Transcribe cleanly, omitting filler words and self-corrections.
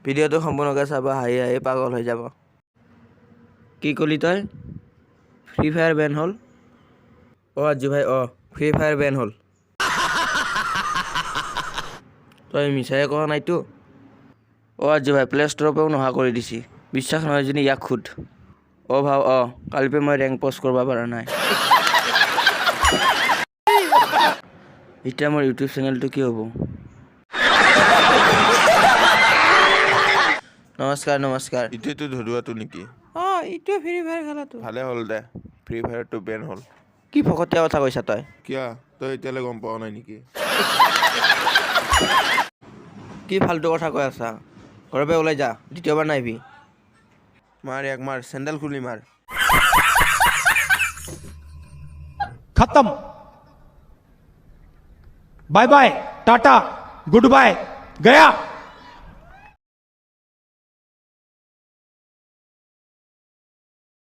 ভিডিঅ'টো সম্পূৰ্ণকৈ চাব, হাঁহি হাঁহি পাগল হৈ যাব। কি ক'লি তই? ফ্ৰী ফায়াৰ বেন হ'ল? আজু ভাই ফ্ৰী ফায়াৰ বেন হ'ল। তই মিছাই কোৱা নাইতো? আজু ভাই প্লে ষ্টৰৰ পৰাও নোহোৱা কৰি দিছি। বিশ্বাস নহয় যদি ইয়াক সোধ। ভাও কালিৰ পৰা মই ৰেংক পষ্ট কৰিব পৰা নাই। এতিয়া মোৰ ইউটিউব চেনেলটো কি হ'ব? নমস্কাৰ। ইটোতো ধৰুৱাটো নেকি? এইটোৱে ফ্ৰী ফায়াৰ খেলাটো। ভালে হ'ল দে, ফ্ৰী ফায়াৰটো বেন হ'ল। কি ফকতীয়া কথা কৈছা তই? কিয় তই এতিয়ালৈ গম পোৱা নাই নেকি? কি ফাল্টু কথা কৈ আছা? ঘৰৰ পৰা ওলাই যা, দ্বিতীয়বাৰ নাহিবি। মাৰ চেণ্ডেল খুলি মাৰ। खत्म bye bye tata good bye गया।